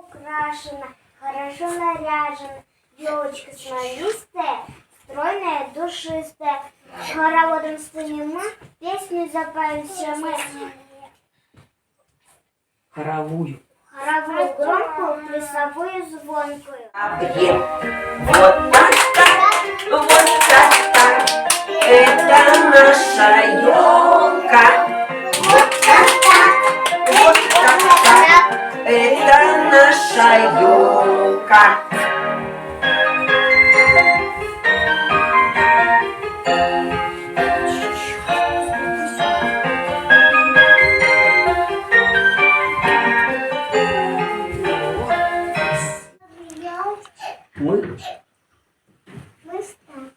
украшена, хорошо наряжена, елочка смолистая, стройная, душистая. Хороводом станем мы, песню запоем все мы. Хоровую. Хоровую громкую, плясовую звонкую. Вот так, это наша елка. Вот так, это наша елка. Мы ставим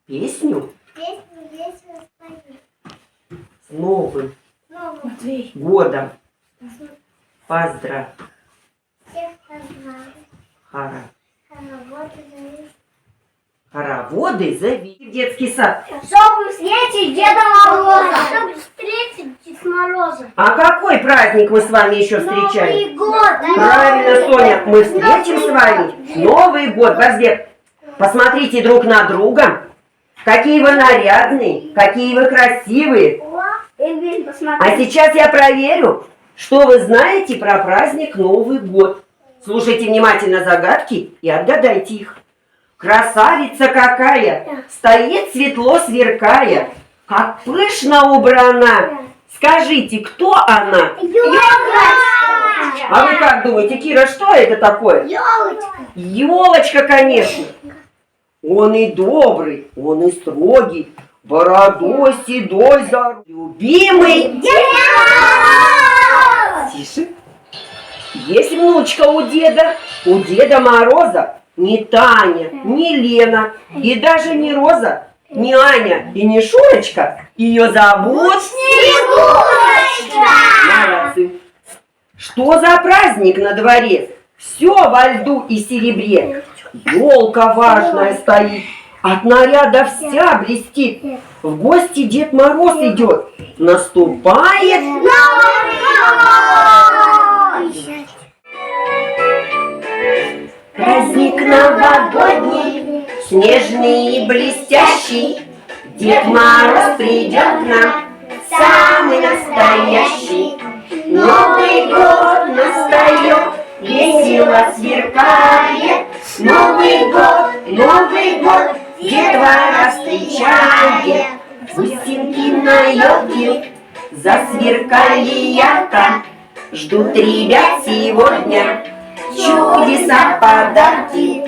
Песню песню весело споем. с Новым Новый годом. Поздрав. всех познали. Хороводы завели. Хороводы зови в детский сад. Чтобы встретить Деда Мороза. Чтобы встретить Деда Мороза. А какой праздник мы с вами еще встречаем? Новый год. Правильно, Соня, мы встретим с вами Новый год. Базбек, посмотрите друг на друга. Какие вы нарядные, какие вы красивые. Эльвин, А посмотри. сейчас я проверю, что вы знаете про праздник Новый год. Слушайте внимательно загадки и отгадайте их. Красавица какая, стоит светло сверкая, как пышно убрана. Скажите, кто она? Елочка. А вы как думаете, Кира, что это такое? Елочка. Елочка, конечно. Он и добрый, он и строгий, бородой седой за любимый. Тише. Есть внучка у Деда Мороза ни Таня, ни Лена, и даже не Роза, ни Аня и не Шурочка. Ее зовут Снегурочка. Молодцы. Что за праздник на дворе? Все во льду и серебре. Елка важная стоит, от наряда вся блестит. В гости Дед Мороз идет, наступает Новый год. праздник новогодний, снежный и блестящий. Дед Мороз придет к нам, самый настоящий. Новый год настает, весело сверкает. Новый год, детвора встречает. Бусинки на елке засверкали ярко. Ждут ребят сегодня чудеса, подарки.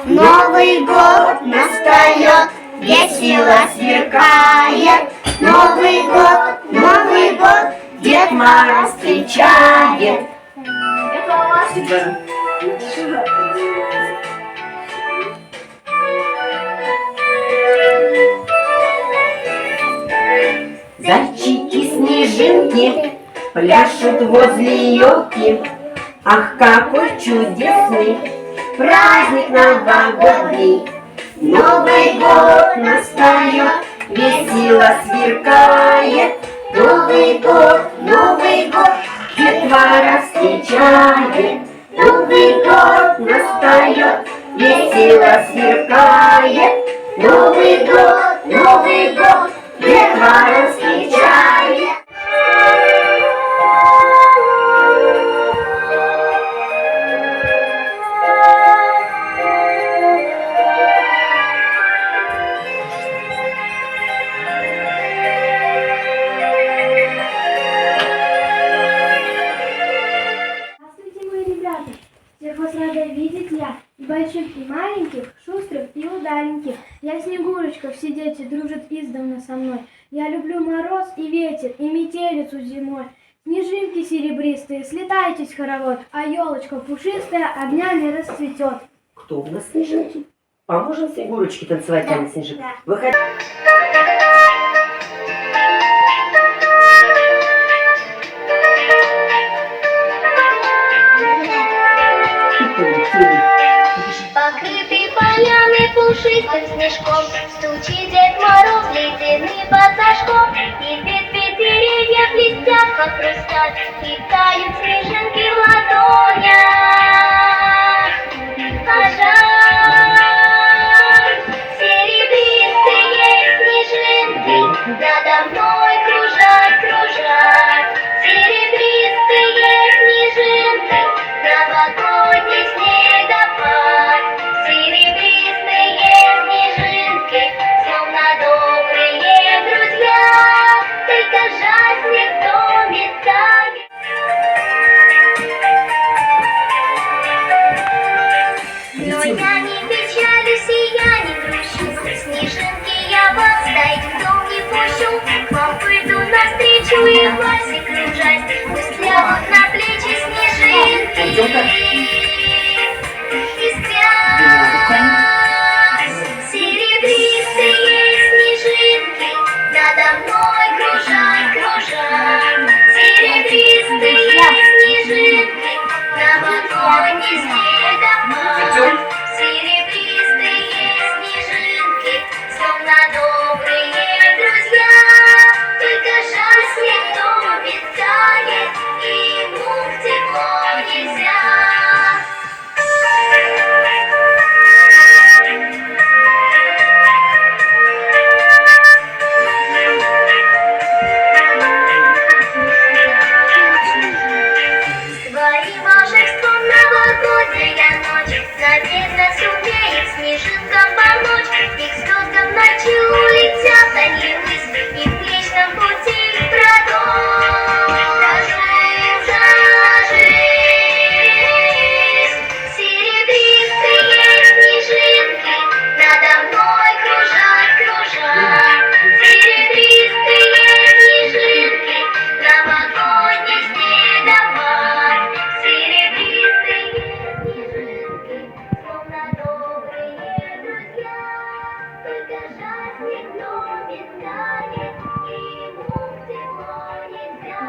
Новый год настает, Весело сверкает. Новый год, Дед Мороз встречает. Зайчики, снежинки пляшут возле елки. Ах, какой чудесный праздник новогодний! Новый год настает, весело сверкает. Новый год, детвора встречает. Новый год настает, весело сверкает. Новый год, детвора встречает. Здравствуйте, мои ребята! Всех вас рада видеть я, и больших, и маленьких, шустрых и удаленьких. Я Снегурочка, все дети дружат издавна со мной. Я люблю мороз и ветер, и метелицу зимой. Снежинки серебристые, слетайтесь в хоровод, а елочка пушистая огнями расцветет. Кто у нас снежинки? Поможем Снегурочке танцевать там снежинки? Выходи. Покрытый полями пушистым снежком, стучит Дед Мороз ледяным босажком, из ветви деревьев блестят, как хрустят, и тают снежинки в ладонях. А жаль, серебристые снежинки надо мной кружат, кружат. Серебристые снежинки, новогодний снегопад. Серебристые снежинки, словно добрые друзья, только жаль, снег в доме тает. Но я не печалюсь и я не грущу, снежинки я вас дать в дом не пущу. К вам пойду навстречу и классик кружать, пусть лягут на плечи снежинки и спят. Серебристые снежинки надо мной кружат, кружат. Серебристые снежинки, новогодний снегопад. Серебристые снежинки, словно добрые друзья, только жаль, снег в доме тает, и ему в тепло нельзя. Твоим волшебством новогодняя ночь заветно сумеет снежинкам помочь. Их звездам в ночи улетят они ввысь, и в вечном пути их продолжить. Серебристые снежинки надо мной кружат, кружат. Серебристые снежинки, новогодний снегопад. Серебристые снежинки, словно добрые друзья, только жаль, снег в доме тает, и ему в тепло нельзя.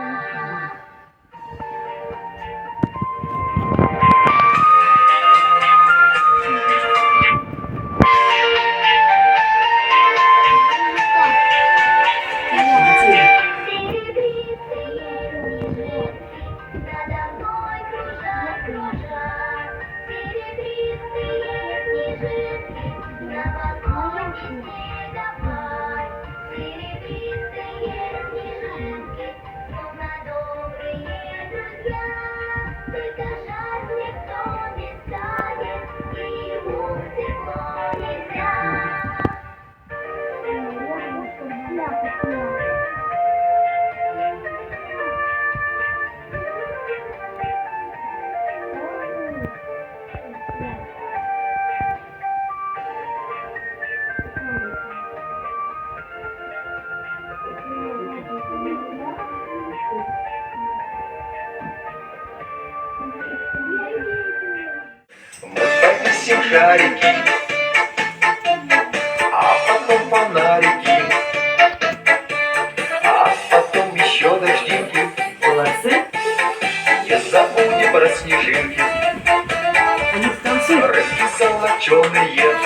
Надо мной кружат, кружат. Серебристые снежинки, новогодний снегопад. Серебристые снежинки, словно добрые друзья, только жаль, снег в доме тает, и ему в тепло нельзя. Мы повесим шарики, а потом фонарики, а потом еще дождинки. Молодцы. Не забудем про снежинки, Они танцуют. рыбки золоченые,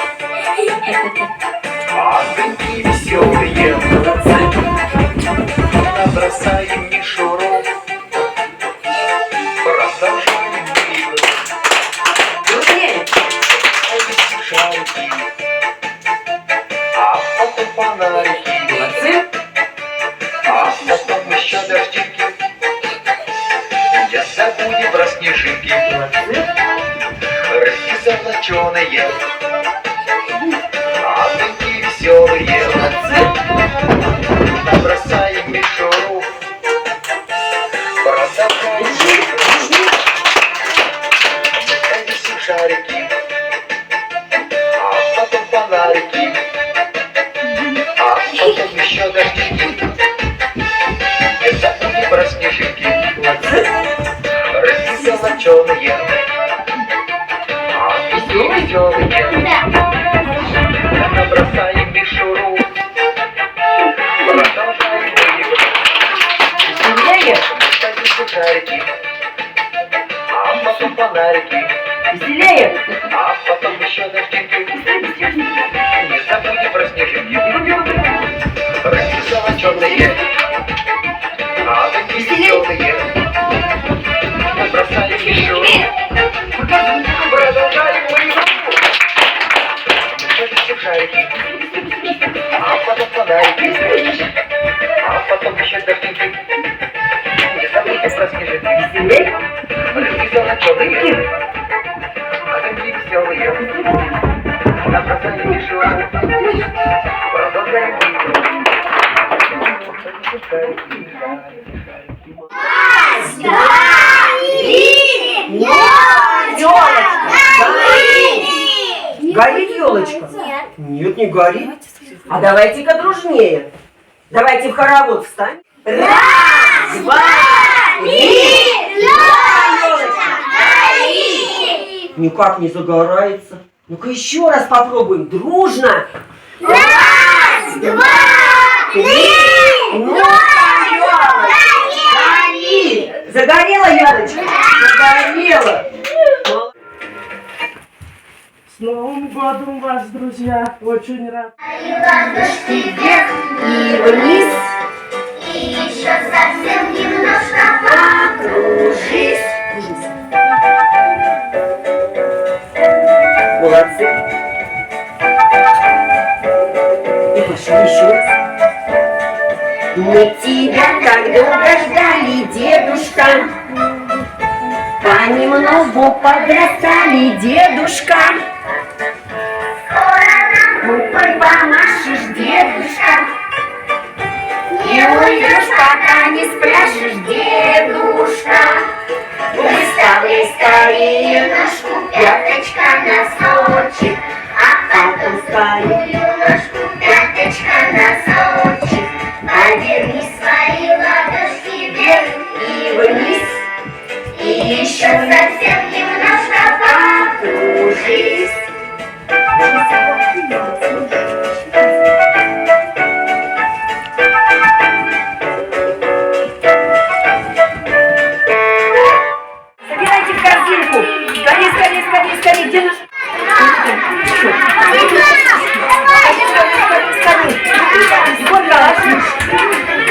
огоньки веселые. Молодцы. Набросаем мишуру, продолжаем игру. Крутые. Повесим шарики, а потом фонарики, Молодцы. а потом еще дождинки. Не забудем про снежинки, Молодцы. рыбки золоченые, огоньки веселые. Молодцы. Набросаем мишуру, продолжаем игру. Повесим шарики, а потом фонарики, а потом еще дождинки. Не забудем про снежинки, Молодцы. рыбки золоченые, огоньки веселые. Набросаем мишуру, продолжаем игру. Веселее. Повесим шарики, а потом фонарики, Веселее. а потом еще дождинки. Не забудем про снежинки, рыбки золоченые, огоньки смешно. Продолжаем мою игру. Ложишься в шарики, а потом фонарики, а потом еще дождики. Не забудьте про снежинки. Веселей, люди золотые, а такие веселые. На бросание мешок. Продолжаем мою игру. Ложишься в шарики, Горит елочка? Нет. Нет, не горит. А давайте-ка дружнее. Давайте в хоровод встань. Раз, два, три, елочка горит. Никак не загорается. Ну-ка еще раз попробуем. Дружно. Раз, два, три, елочка горит. Загорела елочка? Загорела. С Новым годом вас, друзья! Очень рад! И ладошки вверх, И вниз. и еще совсем немножко Кружись. Молодцы. И пошли еще раз. Мы тебя так долго ждали, дедушка. Понемногу подрастали, дедушка. Рукой помашешь, дедушка. Не уйдешь, пока не спрячешь, дедушка. Выставляй скорее ножку, пяточка, носочек, а потом скорее ножку, пяточка, носочек. Поверни свои ладошки вверх и вниз. и еще совсем немножко Кружись. Собирайте в корзинку. Скорее, скорее, скорее, скорее. Где наш? Сколько ложишь?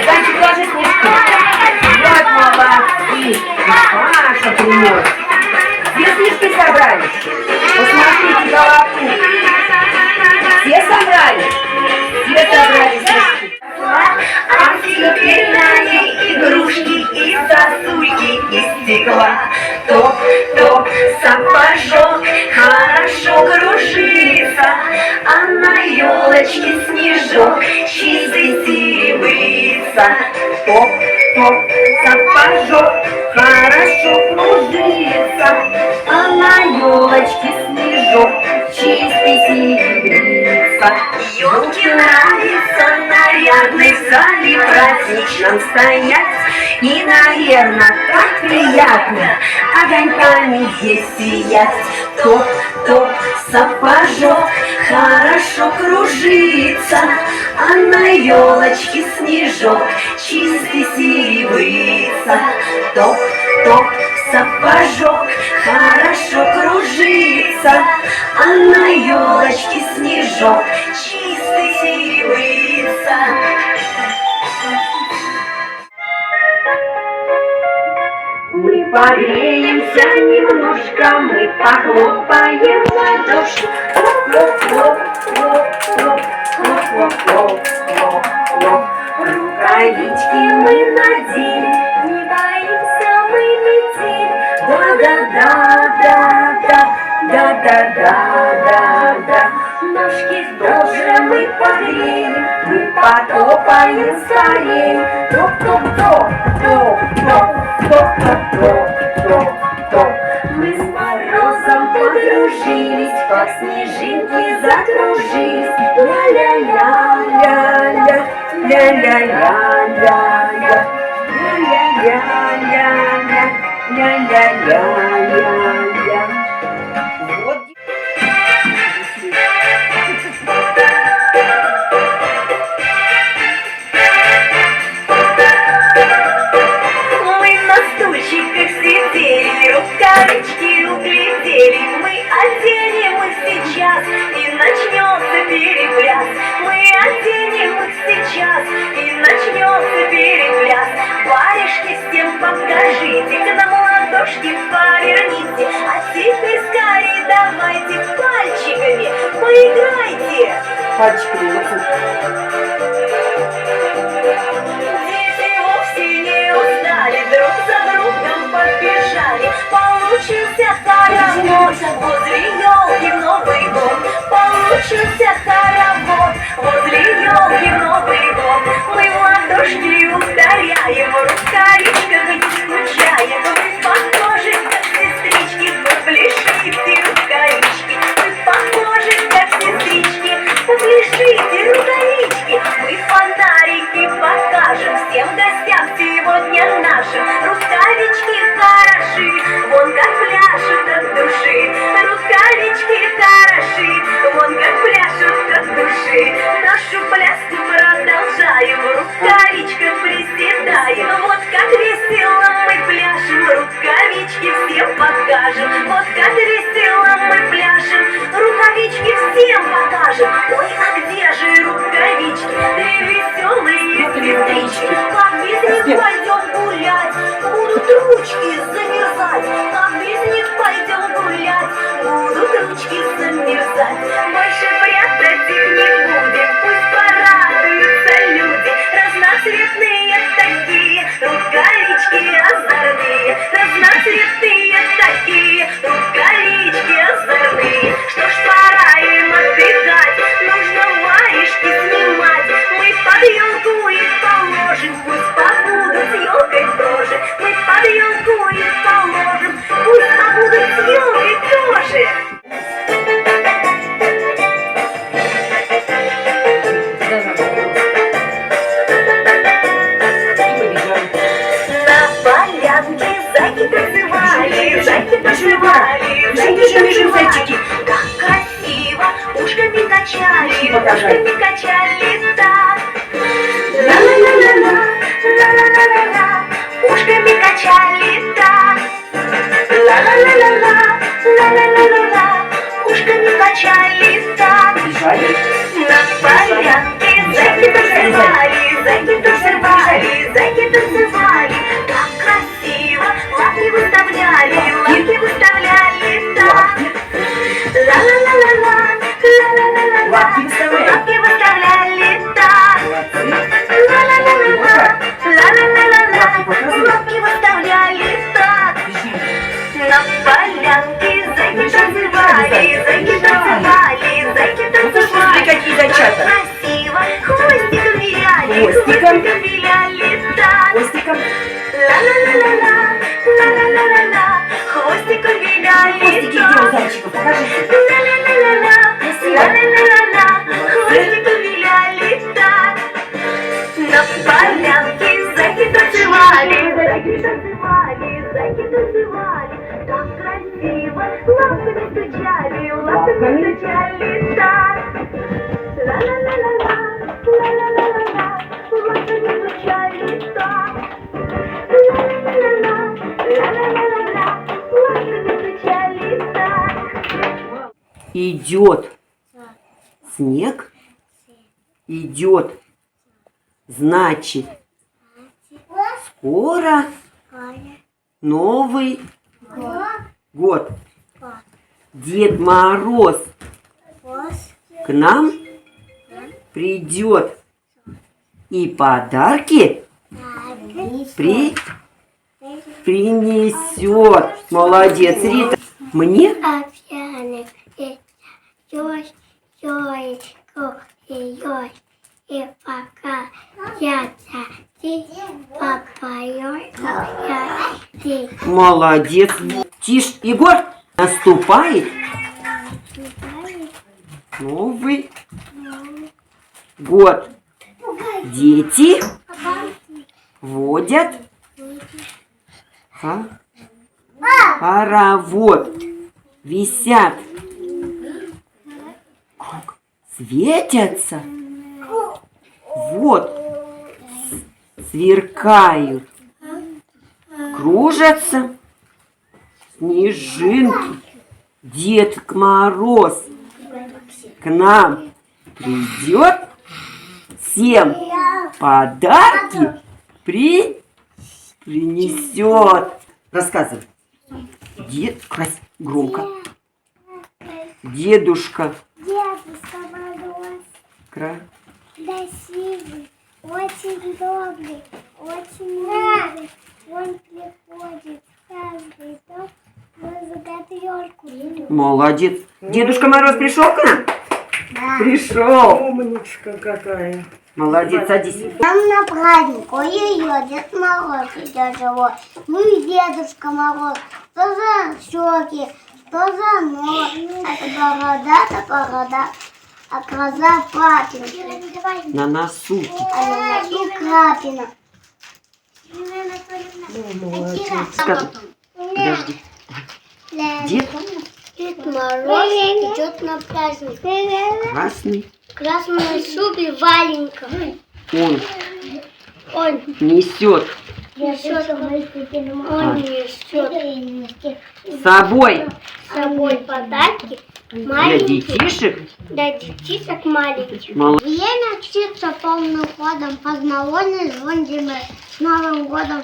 Зайчик, ложи снежки. Вот молодцы. Паша принес. Все снежки собрали? Посмотрите головку. Все собрали? Все собрали снежки. А теперь на ней игрушки и сосульки из стекла. Топ-топ, сапожок хорошо кружится, а на елочке снежок чистый серебрится. Топ-топ, сапожок хорошо кружится, а на елочке снежок чистый серебрится. Елке нравится нарядной в зале праздничном стоять, И, наверное, так приятно огоньками здесь сиять. Топ-топ, сапожок хорошо кружится, а на елочке снежок чистый серебрится. Топ-топ, сапожок хорошо кружится, а на елочке снежок чистый серебрится. Мы погреемся немножко, мы похлопаем в ладоши. Хлоп-хлоп-хлоп-хлоп-хлоп-хлоп-хлоп. Рукавички мы надели, не боимся мы метель. Да-да-да-да-да, да-да-да-да-да. Ножки тоже мы погреем, мы потопаем скорее. Топ-топ-топ, топ-топ. Топ-топ-топ-топ-топ. Мы с морозом подружились, как снежинки закружились. Ля-ля-ля-ля-ля, ля-ля-ля-ля-ля, ля-ля-ля-ля-ля, ля-ля-ля-ля-ля. Вот. Рукавички углядели, мы оденем их сейчас, и начнется перепляс. Мы оденем их сейчас, и начнется перепляс. Варежки всем покажите, к нам ладошки поверните. Пальчиками молодцы. Дети вовсе не устали, друг за другом побежали. Получился хоровод, возле елки в Новый год. Получился хоровод, возле елки в Новый год. Мы в ладошки ударяем, в рукавичках не скучаем. Мы похожи, как сестрички, попляшите рукавички. Мы похожи, как сестрички, попляшите рукавички. Мы фонарики покажем всем гостям сегодня нашим. Рукавички хороши, вон как пляшут от души. Рукавички хороши, вон как пляшут от души. Нашу пляску продолжаем, в рукавичках приседаем. Вот как весело мы пляшем, рукавички всем покажем. Вот как весело мы пляшем, рукавички всем покажем. Ой, а где же рукавички, веселые сестрички? Как без них пойдем гулять, будут ручки замерзать. Как без них пойдем гулять, будут ручки замерзать. Больше прятать их не будем, пусть порадуются люди. Разноцветные такие рукавички озорные. Разноцветные такие рукавички озорные. Что ж, пора им отдыхать, нужно варежки снимать. Мы под елку их положим, пусть побудут с елкой тоже. Мы под елку их положим, пусть побудут с елкой тоже. На полянке зайки танцевали, зайки танцевали, зайки танцевали. Как красиво, ушками качали, ушками качали так. Ла-ла-ла-ла-ла, ла-ла-ла-ла-ла, ушками качали так. Ла-ла-ла-ла-ла, ла-ла-ла-ла-ла, ушками качали так. На полянке зайки танцевали, зайки танцевали, зайки танцевали. Так красиво, лапки выставляли, лапки выставляли так. Ла-ла-ла-ла-ла, ла-ла-ла-ла-ла, Лапки выставляли. лапки выставляли так. Ла-ла-ла-ла-ла, ла-ла-ла-ла-ла, лапки выставляли так. На полянке зайки танцевали, зайки танцевали, зайки танцевали. Какие зайчата? Красиво, хвостиком виляли, Хвостиком. хвостиком виляли так. Хвостиком. Ла-ла-ла-ла-ла, ла-ла-ла-ла-ла, хвостиком виляли Хвостики где у так. зайчиков? Покажите. Ла-ла-ла-ла-ла, ла-ла-ла-ла-ла, хвостиком виляли так. На полянке зайки танцевали, зайки танцевали, зайки танцевали. Так красиво, лапками стучали, лапками стучали так. Ла-ла-ла-ла-ла, ла-ла-ла-ла-ла, лапками стучали так. Ла-ла-ла-ла-ла, ла-ла-ла-ла-ла, лапками стучали так. Идет снег, идет, значит, скоро Новый год. Дед Мороз к нам придет и подарки принесет. Молодец, Рита. Мне Овсяник и ёж, ёжку и ёж. И пока я ты попоешь, я ты. молодец. Тише, Егор, наступает Новый год. Дети водят хоровод. Висят, светятся, вот, сверкают, кружатся снежинки. Дед Мороз к нам придет, всем подарки принесет. Рассказывай. Громко. Дедушка Дедушка Мороз Красивый, очень добрый, очень милый. Он приходит в каждый дом на заготовку. Молодец. Дедушка Мороз пришел к нам? Да. Пришел. Умничка какая. Молодец, садись. Там на праздник, ой-ой-ой, Дед Мороз идет живой. Ну и Дедушка Мороз, что за щеки, что за нос, это борода, а глаза папинки, На носу. а на носу крапина. Скажи. Подожди. Дед Дед Мороз идет на праздник. красный. В красной шубе валенка. Он Он несет несет с собой с собой подарки для маленькие, детишек. для детишек маленьких. Молодец. Время птица полным ходом, познавольный звоним мы. С Новым годом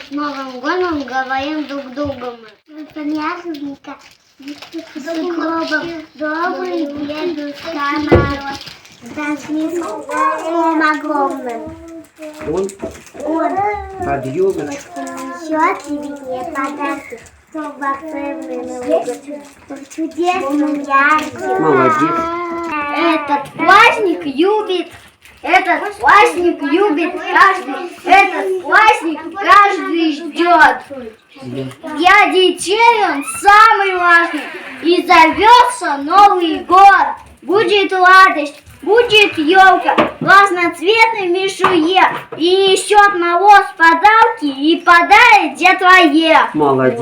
говорим друг другу мы. Понятненько, добрый Дедушка Мороз, с снегом огромным. Он под елочку. Несет тебе подарки, чтобы в чудесном ярким. Молодец. Этот праздник любит каждый, этот праздник каждый ждет. Для детей он самый важный, и зовется Новый год. Будет радость, будет елка, разноцветный мишуе, и несет Мороз подарки, и подарит детвое. Молодец.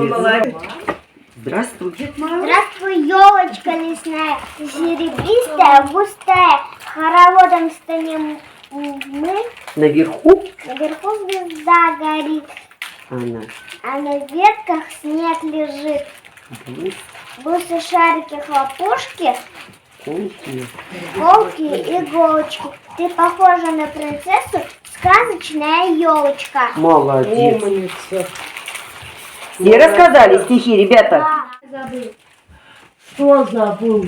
Здравствуй. Здравствуй, елочка лесная, серебристая, густая, хороводом станем мы, Наверху наверху звезда горит, она. а на ветках снег лежит. Бусы, шарики, хлопушки, Колки. колки, иголочки. Ты похожа на принцессу, сказочная елочка. Молодец. Умница. Все рассказали стихи, ребята? Что забыл?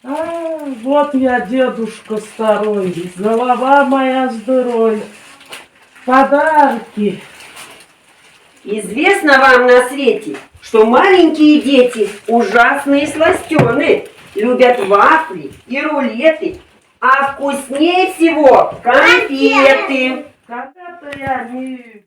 Вот я, дедушка старой, голова моя здоровья. Подарки. Известно вам на свете, что маленькие дети ужасные сластены, любят вафли и рулеты, а вкуснее всего конфеты. Когда-то я не...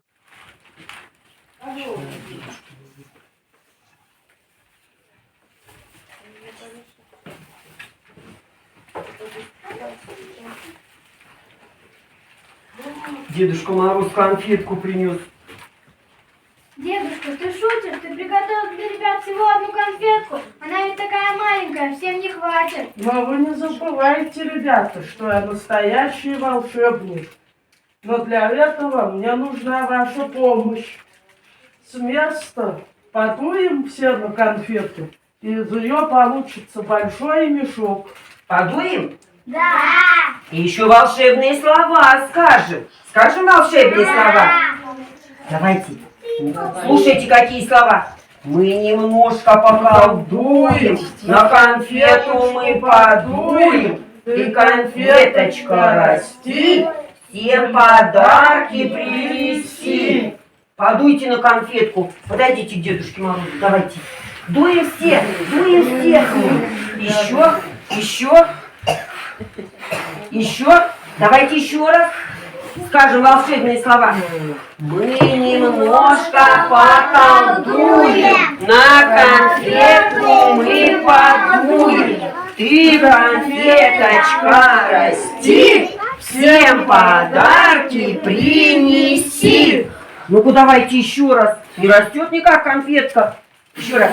Дедушка Мороз конфетку принес. Дедушка, ты шутишь? Ты приготовил для ребят всего одну конфетку. Она ведь такая маленькая, всем не хватит. Но вы не забывайте, ребята, что я настоящий волшебник. Но для этого мне нужна ваша помощь. С места подуем все на конфету, и из ее получится большой мешок. Подуем? Да. И еще волшебные слова скажем. Скажем волшебные слова? Давайте. Слушайте, какие слова. Мы немножко поколдуем, на конфету мы подуем, и конфеточка расти, всем подарки принеси. Подуйте на конфетку. Подойдите к Дедушке Морозу. Давайте. Дуем все. Дуем все. Еще. Давайте еще раз. Скажем волшебные слова. Мы немножко поколдуем, на конфету мы подуем. Ты, конфеточка, расти, всем подарки принеси. Ну-ка давайте еще раз. Не растет никак конфетка. Еще раз.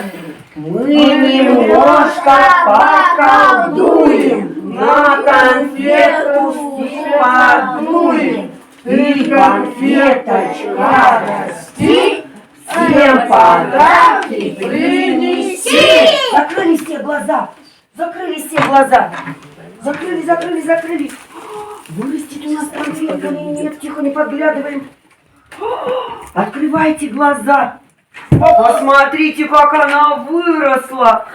Мы немножко поколдуем, на конфету всем подуем. Ты, конфеточка, расти, всем подарки принеси. Закрыли все глаза. Закрыли. Вырастет у нас конфетка или нет? Тихо, не подглядываем. Открывайте глаза. Посмотрите, как она выросла.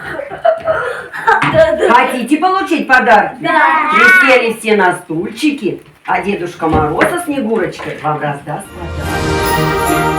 Хотите получить подарки? Да. Присели все на стульчики, а Дедушка Мороз со Снегурочкой вам раздаст подарок.